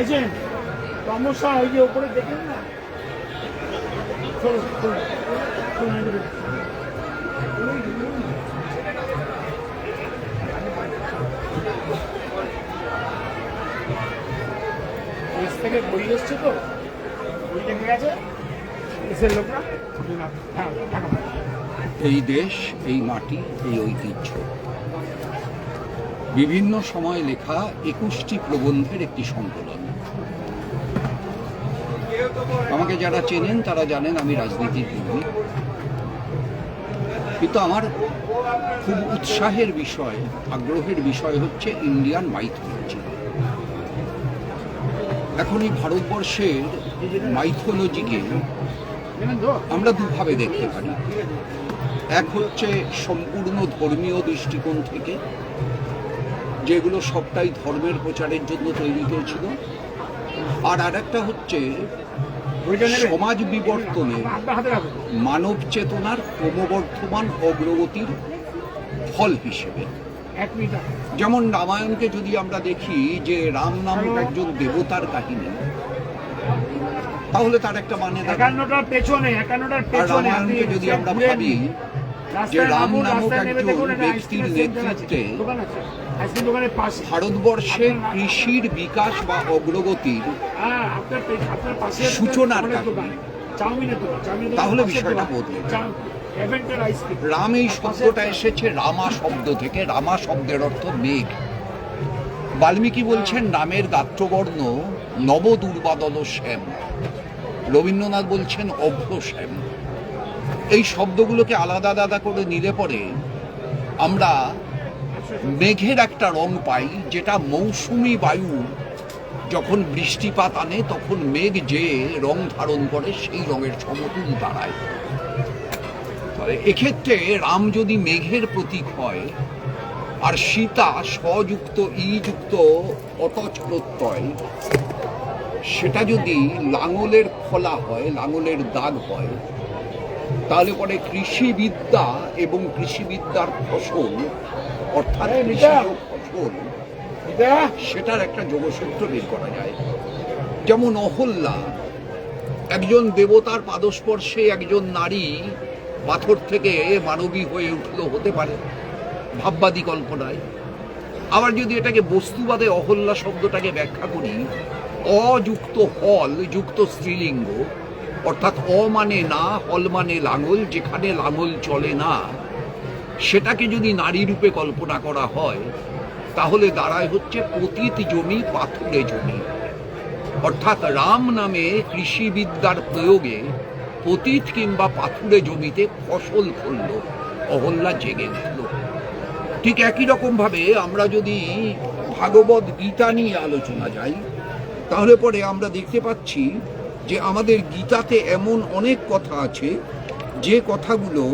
Agent সমস্যা ওই যে উপরে দেখেন না, থেকে বই এসছে তো বই দেখে গেছে দেশের লোকরা। এই দেশ, এই মাটি, এই ঐতিহ্য বিভিন্ন সময় লেখা 21টি প্রবন্ধের একটি সংকলন। আমাকে যারা চেনেন তারা জানেন আমি রাজনীতির কর্মী, কিন্তু আমার খুব উৎসাহের বিষয়, আগ্রহের বিষয় হচ্ছে ইন্ডিয়ান মাইথোলজি। এখন এই ভারতবর্ষের মাইথোলজিকে আমরা দুভাবে দেখতে পারি। এক হচ্ছে সম্পূর্ণ ধর্মীয় দৃষ্টিকোণ থেকে, যেগুলো সবটাই ধর্মের প্রচারের জন্য তৈরি হয়েছিল, আর আরেকটা হচ্ছে সমাজ বিবর্তনে মানব চেতনার ক্রমবর্ধমান অগ্রগতির ফল হিসেবে। যেমন রামায়ণকে যদি আমরা দেখি যে রাম নামক একজন দেবতার কাহিনী, তাহলে তার একটা মানে রামায়ণকে যদি আমরা ভাবি যে রাম নামক একজন ব্যক্তির নেতৃত্বে ভারতবর্ষের কৃষির বিকাশ বা অগ্রগতির সূচনার কাহিনী, তাহলে বিষয়টা বদলে। রাম এই শব্দটা এসেছে রামা শব্দ থেকে। রামা শব্দের অর্থ মেঘ। বাল্মীকি বলছেন নামের গাত্রবর্ণ নব দুর্বাদল শ্যাম। রবীন্দ্রনাথ বলছেন অভ্র শ্যাম। এই শব্দগুলোকে আলাদা আলাদা করে নিলে পরে আমরা মেঘের একটা রং পাই, যেটা মৌসুমী বায়ু যখন বৃষ্টিপাত আনে তখন মেঘ যে রং ধারণ করে সেই রঙের সমতুল দাঁড়ায়। এক্ষেত্রে রাম যদি মেঘের প্রতীক হয়, আর সীতা স্বযুক্ত ইযুক্ত অতচ প্রত্যয়, সেটা যদি লাঙলের ফলা হয়, লাঙলের দাগ হয়, তাহলে পরে কৃষিবিদ্যা এবং কৃষিবিদ্যার ফসল অর্থাৎ ফসল, সেটার একটা যোগসূত্র বের করা যায়। যেমন অহল্যা, একজন দেবতার পাদস্পর্শে একজন নারী পাথর থেকে মানবী হয়ে উঠল, হতে পারে ভাববাদী কল্পনায়। আবার যদি এটাকে বস্তুবাদে অহল্যা শব্দটাকে ব্যাখ্যা করি, অযুক্ত হল যুক্ত স্ত্রীলিঙ্গ, অর্থাৎ অ মানে না, হল মানে লাঙল, যেখানে লাঙল চলে না, সেটাকে যদি নারী রূপে কল্পনা করা হয়, তাহলে দাঁড়ায় হচ্ছে পতিত জমি পাথুরে জমি। অর্থাৎ রাম নামে কৃষিবিদ্যার প্রয়োগে পতিত কিংবা পাথুরে জমিতে ফসল ফলল, অহল্যা জেগে উঠল। ঠিক একই রকম ভাবে আমরা যদি ভাগবত গীতা নিয়ে আলোচনা যাই, তাহলে পরে আমরা দেখতে পাচ্ছি যে আমাদের গীতাতে এমন অনেক কথা আছে যে কথাগুলো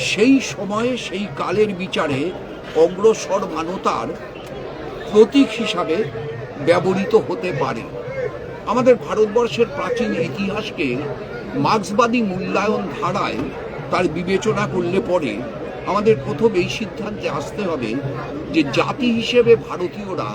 সেই সময়ে সেই কালের বিচারে অগ্রসর মানবতার প্রতীক হিসাবে ব্যবহৃত হতে পারে। আমাদের ভারতবর্ষের প্রাচীন ইতিহাসকে মার্ক্সবাদী মূল্যায়ন ধারায় তার বিবেচনা করলে পরে আমাদের প্রথম এই সিদ্ধান্তে আসতে হবে যে জাতি হিসেবে ভারতীয়রা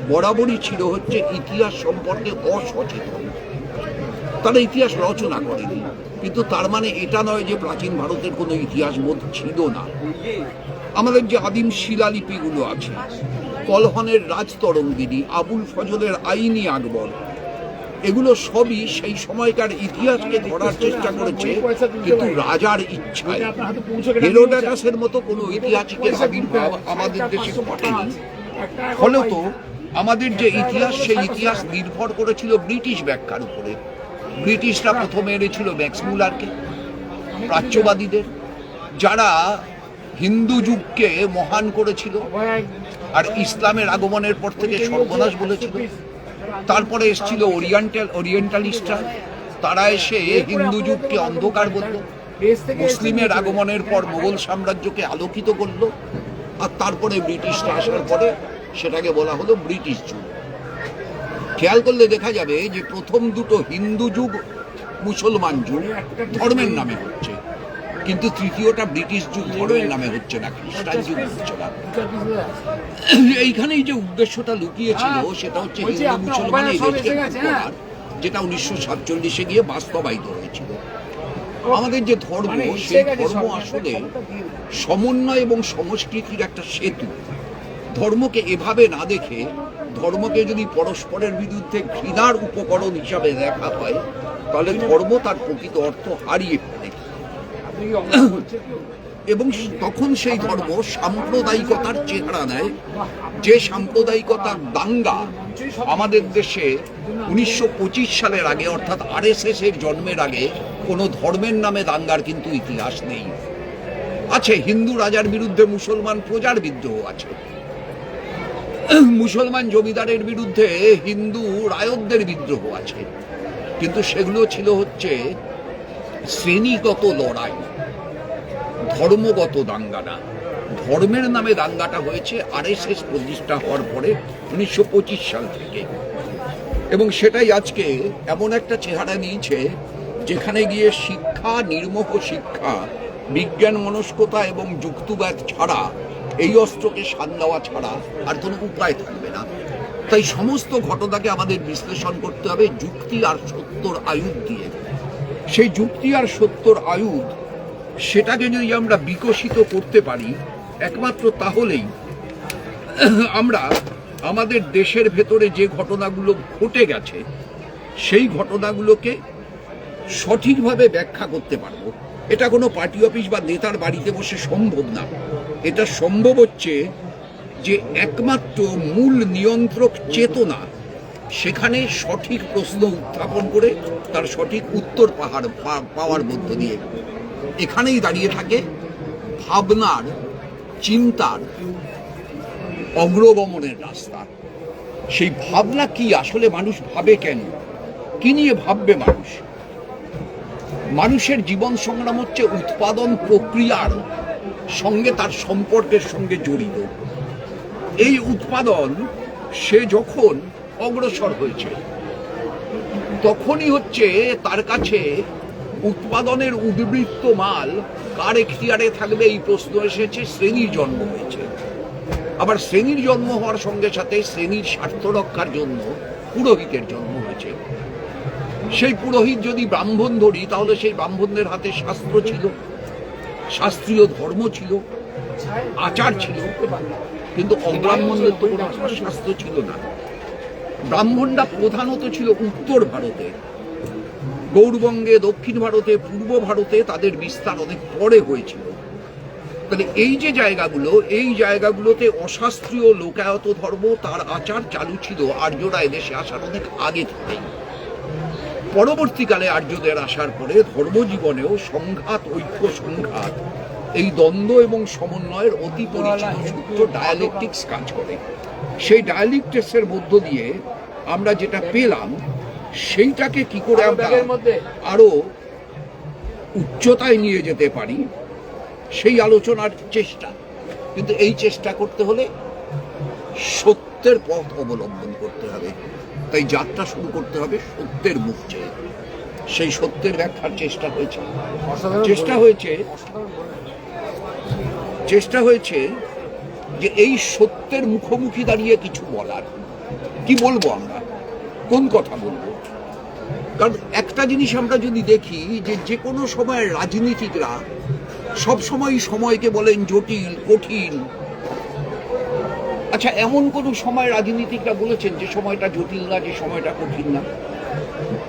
বরাবরই ছিল হচ্ছে ইতিহাস সম্পর্কে অসচেতন। তারা ইতিহাস রচনা করেনি, কিন্তু তার মানে এটা নয় যে প্রাচীন ভারতের কোনো ইতিহাস বোধ ছিল না। আমাদের যে আদিম শিলালিপিগুলো আছে, কলহনের রাজতরঙ্গিনী, আবুল ফজলের আইনি আকবর, এগুলো সবই সেই সময়কার ইতিহাসকে ধরার চেষ্টা করেছে, কিন্তু রাজার ইচ্ছায়। হেরোডোটাসের মতো কোনো ঐতিহাসিকের আবির্ভাব আমাদের দেশে ঘটেনি। ফলত আমাদের যে ইতিহাস, সেই ইতিহাস নির্ভর করেছিল ব্রিটিশ ব্যাখ্যার উপরে। ব্রিটিশরা প্রথমে এনেছিল ম্যাক্স মুলারকে, প্রাচ্যবাদীদের, যারা হিন্দু যুগকে মহান করেছিল আর ইসলামের আগমনের পর থেকে সর্বনাশ বলেছিল। তারপরে এসেছিল ওরিয়েন্টালিস্টরা, তারা এসে হিন্দু যুগকে অন্ধকার বলল, মুসলিমের আগমনের পর মোগল সাম্রাজ্যকে আলোকিত করলো, আর তারপরে ব্রিটিশরা আসার পরে সেটাকে বলা হলো ব্রিটিশ যুগ। খেয়াল করলে দেখা যাবে যে প্রথম দুটো হিন্দু যুগ, মুসলমান যুগ ধর্মের নামে হচ্ছে, কিন্তু তৃতীয়টা ব্রিটিশ যুগ ধর্মের নামে হচ্ছে না, খ্রিস্টান যুগ হচ্ছে না। এইখানেই যে উদ্দেশ্যটা লুকিয়েছিল সেটা হচ্ছে হিন্দু মুসলমান এই দেশকে ভাগ করার, যেটা 1947 গিয়ে বাস্তবায়িত হয়েছিল। আমাদের যে ধর্ম, সেই ধর্ম আসলে সমন্বয় এবং সংস্কৃতির একটা সেতু। ধর্মকে এভাবে না দেখে, ধর্মকে যদি পরস্পরের বিরুদ্ধে ঘৃণার উপকরণ হিসাবে দেখা হয়, তাহলে ধর্ম তার প্রকৃত অর্থ হারিয়ে ফেলে, এবং তখন সেই ধর্ম সাম্প্রদায়িকতার চেহারা নেয়। যে সাম্প্রদায়িকতার দাঙ্গা আমাদের দেশে 1925 সালের আগে, অর্থাৎ RSS এর জন্মের আগে কোনো ধর্মের নামে দাঙ্গার কিন্তু ইতিহাস নেই। আছে হিন্দু রাজার বিরুদ্ধে মুসলমান প্রজার বিদ্রোহ আছে, মুসলমান জমিদারের বিরুদ্ধে হিন্দু রায়তদের বিদ্রোহ আছে, কিন্তু সেগুলো ছিল হচ্ছে শ্রেণীগত লড়াই, ধর্মগত দাঙ্গা না। ধর্মের নামে দাঙ্গাটা হয়েছে RSS প্রতিষ্ঠা হওয়ার পরে 1925 সাল থেকে, এবং সেটাই আজকে এমন একটা চেহারা নিয়েছে যেখানে গিয়ে শিক্ষা, নির্মোহ শিক্ষা, বিজ্ঞান মনস্কতা এবং যুক্তিবাদ ছাড়া, এই অস্ত্রকে শান দেওয়া ছাড়া আর কোনো উপায় থাকবে না। তাই সমস্ত ঘটনাকে আমাদের বিশ্লেষণ করতে হবে যুক্তি আর সত্যর আয়ুধ দিয়ে। সেই যুক্তি আর সত্যর আয়ুধ, সেটাকে যদি আমরা বিকশিত করতে পারি, একমাত্র তাহলেই আমরা আমাদের দেশের ভেতরে যে ঘটনাগুলো ঘটে গেছে সেই ঘটনাগুলোকে সঠিকভাবে ব্যাখ্যা করতে পারবো। এটা কোনো পার্টি অফিস বা নেতার বাড়িতে বসে সম্ভব না। এটা সম্ভব হচ্ছে যে একমাত্র মূল নিয়ন্ত্রক চেতনা, সেখানে সঠিক প্রশ্ন উত্থাপন করে তার সঠিক উত্তর পাওয়ার মধ্য দিয়ে। এখানেই দাঁড়িয়ে থাকে ভাবনার, চিন্তার অগ্রগমনের রাস্তা। সেই ভাবনা কি, আসলে মানুষ ভাবে কেন, কি নিয়ে ভাববে মানুষ? মানুষের জীবন সংগ্রাম হচ্ছে উৎপাদন প্রক্রিয়ার সঙ্গে, তার সম্পর্কের সঙ্গে জড়িত। এই উৎপাদন সে যখন অগ্রসর হয়েছে, তখনই হচ্ছে তার কাছে উৎপাদনের উদ্বৃত্ত মাল কার এখতিয়ারে থাকবে, এই প্রশ্ন এসেছে। শ্রেণীর জন্ম হয়েছে, আবার শ্রেণীর জন্ম হওয়ার সঙ্গে সাথে শ্রেণীর স্বার্থ রক্ষার জন্য পুরোহিতের জন্ম হয়েছে। সেই পুরোহিত যদি ব্রাহ্মণ ধরি, তাহলে সেই ব্রাহ্মণদের হাতে শাস্ত্র ছিল, শাস্ত্রীয় ধর্ম ছিল, আচার ছিল, কিন্তু অব্রাহ্মণদের তো কোনো শাস্ত্র ছিল না। ব্রাহ্মণরা প্রধানত ছিল উত্তর ভারতে, গৌড়বঙ্গে, দক্ষিণ ভারতে, পূর্ব ভারতে তাদের বিস্তার অনেক পরে হয়েছিল। তাহলে এই যে জায়গাগুলো, এই জায়গাগুলোতে অশাস্ত্রীয় লোকায়ত ধর্ম, তার আচার চালু ছিল আর্যরা এদেশে আসার অনেক আগে থেকেই। পরবর্তীকালে আর্যদের আসার পরে ধর্মজীবনেও সংঘাত, ঐক্য সংঘাত, এই দ্বন্দ্ব এবং সমন্বয়ের অতি পরিচিত সূত্র ডায়ালেকটিক্স কাজ করে। সেই ডায়ালেকটিক্সের মধ্য দিয়ে আমরা যেটা পেলাম, সেইটাকে কি করে আমরা আরো উচ্চতায় নিয়ে যেতে পারি, সেই আলোচনার চেষ্টা। কিন্তু এই চেষ্টা করতে হলে সত্যের পথ অবলম্বন করতে হবে। তাই যাত্রা শুরু করতে হবে সত্যের মুখ চেয়ে। সেই সত্যের ব্যাখ্যার চেষ্টা হয়েছে যে এই সত্যের মুখোমুখি দাঁড়িয়ে কিছু বলার। কি বলবো আমরা, কোন কথা বলবো? কারণ একটা জিনিস আমরা যদি দেখি, যে কোনো সময় রাজনীতিকরা সবসময় সময়কে বলেন জটিল, কঠিন। আচ্ছা, এমন কোন সময় রাজনীতিকরা বলেছেন যে সময়টা জটিল না, যে সময়টা কঠিন না?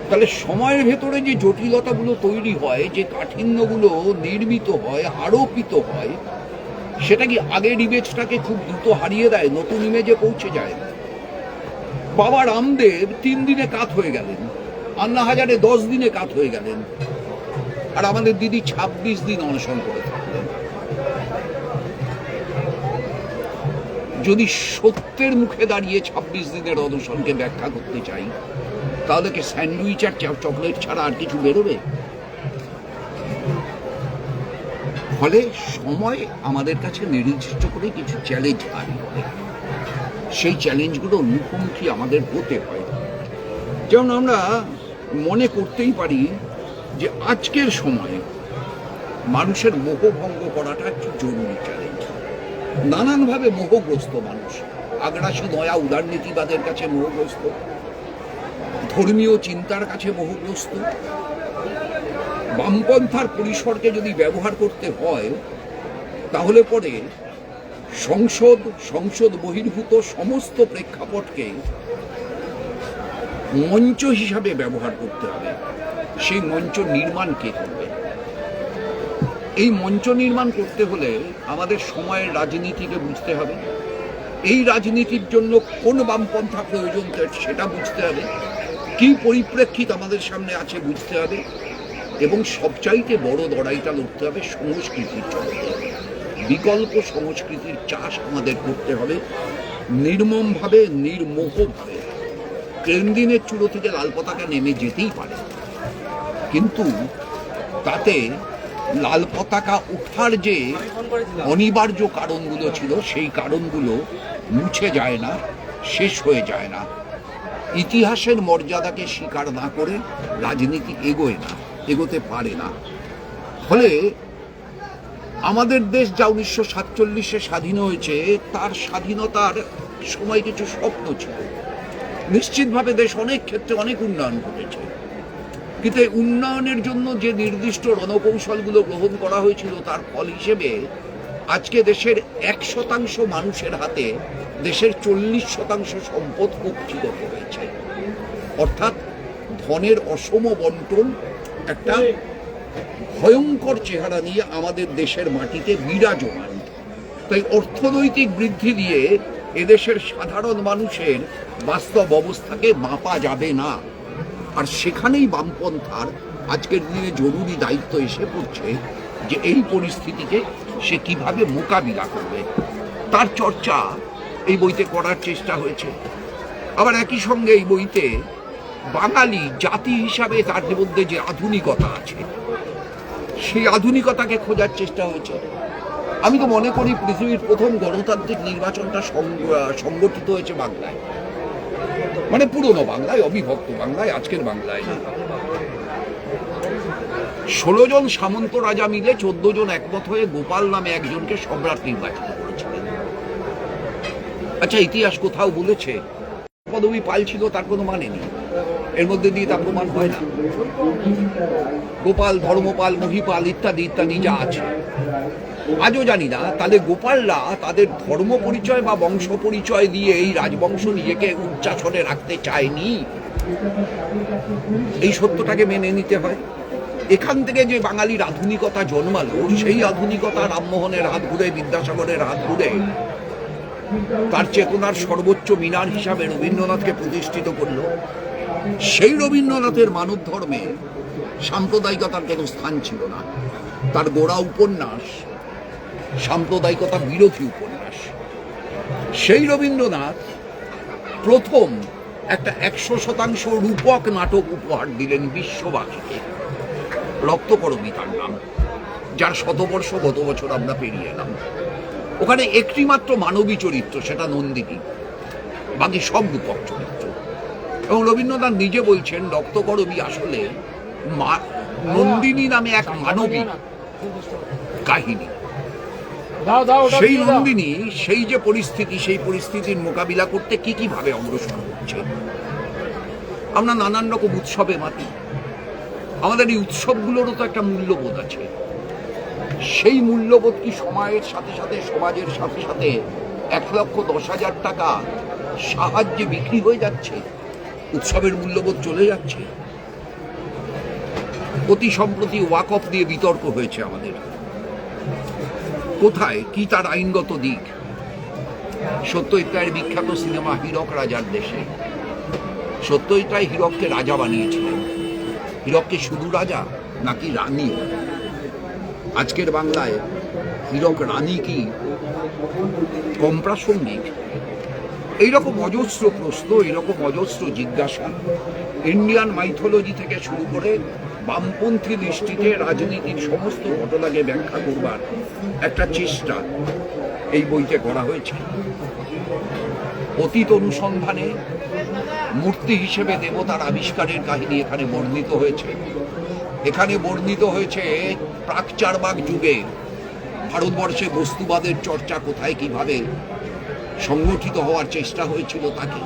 তাহলে সময়ের ভেতরে যে জটিলতাগুলো তৈরি হয়, যে কাঠিন্যগুলো নির্মিত হয়, আরোপিত হয়, সেটা কি আগের ইমেজটাকে খুব দ্রুত হারিয়ে দেয়, নতুন ইমেজে পৌঁছে যায়? বাবা রামদেব 3 দিনে কাত হয়ে গেলেন, আন্না হাজারে 10 দিনে কাত হয়ে গেলেন, আর আমাদের দিদি 26 দিন অনশন করে থাকলেন। যদি সত্যের মুখে দাঁড়িয়ে ২৬ দিনের অনশনকে ব্যাখ্যা করতে চাই, তাহলে কি স্যান্ডউইচ আর চকলেট ছাড়া আর কিছু বেরোবে? ফলে সময় আমাদের কাছে নির্দিষ্ট করে কিছু চ্যালেঞ্জ দাঁড়ি করে, সেই চ্যালেঞ্জগুলোর মুখোমুখি আমাদের হতে হয়। যেমন আমরা মনে করতেই পারি যে আজকের সময়ে মানুষের মোহভঙ্গ করাটা একটু জরুরি চ্যালেঞ্জ। নানানভাবে মোহগ্রস্ত মানুষ, আগ্রাসী দয়া উদারনীতিবাদের কাছে মোহগ্রস্ত, ধর্মীয় চিন্তার কাছে মোহগ্রস্ত। বামপন্থার পরিসরকে যদি ব্যবহার করতে হয়, তাহলে পরে সংসদ বহির্ভূত সমস্ত প্রেক্ষাপটকে মঞ্চ হিসাবে ব্যবহার করতে হবে। সেই মঞ্চ নির্মাণ কে করবে? এই মঞ্চ নির্মাণ করতে হলে আমাদের সময়ের রাজনীতিকে বুঝতে হবে। এই রাজনীতির জন্য কোন বামপন্থা প্রয়োজন সেটা বুঝতে হবে, কি পরিপ্রেক্ষিত আমাদের সামনে আছে বুঝতে হবে, এবং সবচাইতে বড় লড়াইটা লড়তে হবে সংস্কৃতির জগতে। বিকল্প সংস্কৃতির চাষ আমাদের করতে হবে নির্মমভাবে, নির্মোহভাবে। ক্রেমলিনের চূড়ো থেকে লাল পতাকা নেমে যেতেই পারে, কিন্তু তাতে লাল পতাকা ওঠার যে অনিবার্য কারণগুলো ছিল, সেই কারণগুলো মুছে যায় না, শেষ হয়ে যায় না। ইতিহাসের মর্যাদাকে স্বীকার না করে রাজনীতি এগোতে পারে না। ফলে আমাদের দেশ যা 1947-এ স্বাধীন হয়েছে, তার স্বাধীনতার সময় কিছু স্বপ্ন ছিল। নিশ্চিতভাবে দেশ অনেক ক্ষেত্রে অনেক উন্নয়ন ঘটেছে, কিন্তু এই উন্নয়নের জন্য যে নির্দিষ্ট রণকৌশলগুলো গ্রহণ করা হয়েছিল, তার ফল হিসেবে আজকে দেশের 1% মানুষের হাতে দেশের 40% সম্পদ কুক্ষিগত হয়েছে। অর্থাৎ ধনের অসম বন্টন একটা ভয়ঙ্কর চেহারা নিয়ে আমাদের দেশের মাটিতে বিরাজমান। তাই অর্থনৈতিক বৃদ্ধি দিয়ে এদেশের সাধারণ মানুষের বাস্তব অবস্থাকে মাপা যাবে না। আর সেখানেই বামপন্থার আজকের দিনে জরুরি দায়িত্ব এসে পড়ছে যে এই পরিস্থিতিকে সে কিভাবে মোকাবিলা করবে, তার চর্চা এই বইতে করার চেষ্টা হয়েছে। আবার একই সঙ্গে এই বইতে বাঙালি জাতি হিসাবে তার মধ্যে যে আধুনিকতা আছে, সেই আধুনিকতাকে খোঁজার চেষ্টা হয়েছে। আমি তো মনে করি পৃথিবীর প্রথম গণতান্ত্রিক নির্বাচনটা সংগঠিত হয়েছে বাংলায়, মানে পুরনো বাংলায়, অবিভক্ত বাংলায়, আজকের বাংলায় না। 16 জন সামন্ত রাজা মিলে 14 জন একমত হয়ে গোপাল নামে একজনকে সম্রাট নির্বাচিত করেছিলেন। আচ্ছা, ইতিহাস কোথাও বলেছে পদবী পাল ছিল, তার কোনো মানে নেই, এর মধ্যে দিয়ে তা প্রমাণ হয় না। গোপাল, ধর্মপাল, মহিপাল ইত্যাদি ইত্যাদি যা আছে, আজও জানি না তাহলে গোপালরা তাদের ধর্ম পরিচয় বা বংশ পরিচয় দিয়ে এই রাজবংশ নিজেকে উচ্চাসনে রাখতে চায়নি। এই সত্যটাকে মেনে নিতে হয়। এখান থেকে যে বাঙালির আধুনিকতা জন্মালো, সেই আধুনিকতা রামমোহনের হাত ঘুরে, বিদ্যাসাগরের হাত ঘুরে তার চেতনার সর্বোচ্চ মিনার হিসাবে রবীন্দ্রনাথকে প্রতিষ্ঠিত করলো। সেই রবীন্দ্রনাথের মানব ধর্মে সাম্প্রদায়িকতার কোনো স্থান ছিল না। তার গোড়া উপন্যাস সাম্প্রদায়িকতা বিরোধী উপন্যাস। সেই রবীন্দ্রনাথ প্রথম একটা 100% রূপক নাটক উপহার দিলেন বিশ্ববাসীকে, রক্তকরবী তার নাম, যার 100 বর্ষ গত বছর আমরা পেরিয়ে এলাম। ওখানে একটি মাত্র মানবী চরিত্র, সেটা নন্দিনী, বাকি সব রূপক চরিত্র। এবং রবীন্দ্রনাথ নিজে বলছেন রক্তকরবী আসলে নন্দিনী নামে এক মানবিক কাহিনী। সেই নন্দিনী সেই যে পরিস্থিতি, সেই পরিস্থিতির মোকাবিলা করতে কি ভাবে অগ্রসর হচ্ছে। আমরা নানান রকম উৎসবে মাতি, আমাদের এই উৎসবগুলোরও তো একটা মূল্যবোধ আছে। সেই মূল্যবোধ কি সময়ের সাথে সাথে, সমাজের সাথে সাথে 1,10,000 টাকা সাহায্যে বিক্রি হয়ে যাচ্ছে? উৎসবের মূল্যবোধ চলে যাচ্ছে। অতি সম্প্রতি ওয়াকফ দিয়ে বিতর্ক হয়েছে আমাদের। কোথায় কি তার আইনগত দিক? সত্যজিৎ রায়ের বিখ্যাত সিনেমা হীরক রাজার দেশে সত্যজিৎ রায় হীরককে রাজা বানিয়েছিলেন। হীরককে শুধু রাজা নাকি রানী? আজকের বাংলায় হীরক রানী কি কম প্রাসঙ্গিক? এইরকম অজস্র প্রশ্ন, এইরকম অজস্র জিজ্ঞাসা ইন্ডিয়ান মাইথোলজি থেকে শুরু করে বামপন্থী দৃষ্টিতে রাজনীতির সমস্ত ঘটনাকে ব্যাখ্যা করবার একটা চেষ্টা এই বইতে করা হয়েছে। অতীত অনুসন্ধানে মূর্তি হিসেবে দেবতার আবিষ্কারের কাহিনী এখানে বর্ণিত হয়েছে। এখানে বর্ণিত হয়েছে প্রাক চারবাক যুগে ভারতবর্ষে বস্তুবাদের চর্চা কোথায় কিভাবে সংগঠিত হওয়ার চেষ্টা হয়েছিল তাকে।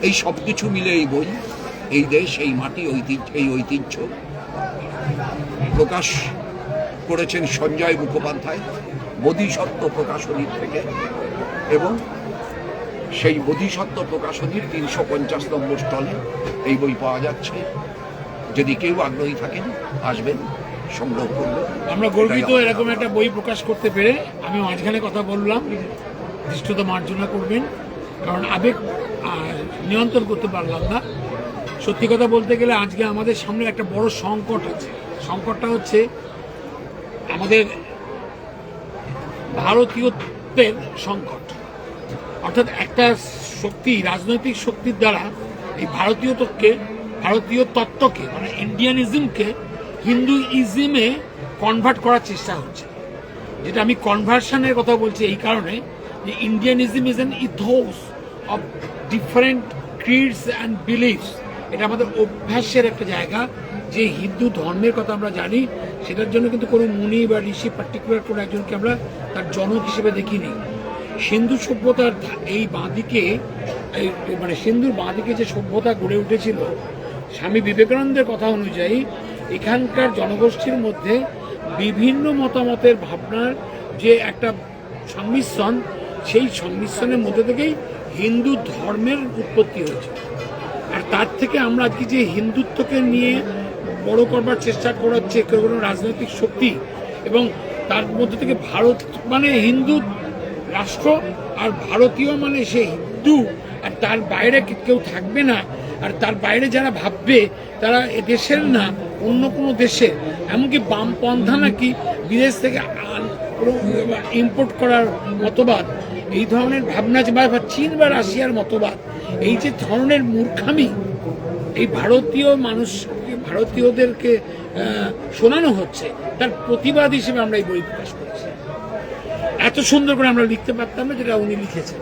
এই সব কিছু মিলে এই বই, এই দেশ, এই মাটি, এই ঐতিহ্য প্রকাশ করেছেন সঞ্জয় মুখোপাধ্যায় বোধিসত্ত্ব প্রকাশনীর থেকে, এবং সেই বোধিসত্ত্ব প্রকাশনীর 350 নম্বর স্টলে এই বই পাওয়া যাচ্ছে। যদি কেউ আগ্রহী থাকেন আসবেন, সংগ্রহ করবেন। আমরা গর্বিত এরকম একটা বই প্রকাশ করতে পেরে। আমি মাঝখানে কথা বললাম, দৃষ্টতা মার্জনা করবেন, কারণ আবেগ নিয়ন্ত্রণ করতে পারলাম না। সত্যি কথা বলতে গেলে আজকে আমাদের সামনে একটা বড় সংকট আছে। সংকটটা হচ্ছে আমাদের ভারতীয়ত্বের সংকট। অর্থাৎ একটা শক্তি, রাজনৈতিক শক্তির দ্বারা এই ভারতীয় তত্ত্বকে মানে ইন্ডিয়ানিজমকে হিন্দুইজমে কনভার্ট করার চেষ্টা হচ্ছে। যেটা আমি কনভার্সনের কথা বলছি এই কারণে যে Indianism is an ethos of different creeds and beliefs. এটা আমাদের অভ্যাসের একটা জায়গা। যে হিন্দু ধর্মের কথা আমরা জানি, সেটার জন্য কিন্তু কোনো মুনি বা ঋষি পার্টিকুলার কোনো একজনকে আমরা তার জনক হিসেবে দেখিনি। সিন্ধু সভ্যতার এই বাঁদিকে, মানে সিন্ধুর বাঁদিকে যে সভ্যতা গড়ে উঠেছিল, স্বামী বিবেকানন্দের কথা অনুযায়ী এখানকার জনগোষ্ঠীর মধ্যে বিভিন্ন মতামতের ভাবনার যে একটা সংমিশ্রণ, সেই সংমিশ্রণের মধ্যে থেকেই হিন্দু ধর্মের উৎপত্তি হয়েছে। আর তার থেকে আমরা আজকে যে হিন্দুত্বকে নিয়ে বড় করবার চেষ্টা করাচ্ছে কোনো রাজনৈতিক শক্তি, এবং তার মধ্যে থেকে ভারত মানে হিন্দু রাষ্ট্র, আর ভারতীয় মানে সে হিন্দু, আর তার বাইরে কেউ থাকবে না। আর তার বাইরে যারা ভাববে তারা এদেশের না, অন্য কোনো দেশের, এমনকি বামপন্থা নাকি বিদেশ থেকে ইম্পোর্ট করার মতবাদ, এই ধরনের ভাবনা বা চীন বা রাশিয়ার মতবাদ, এই যে ধরনের মূর্খামি এই ভারতীয় ভারতীয়দেরকে শোনানো হচ্ছে, তার প্রতিবাদ হিসেবে আমরা এই বই প্রকাশ করেছি। এত সুন্দর করে আমরা লিখতে পারতাম না যেটা উনি লিখেছেন।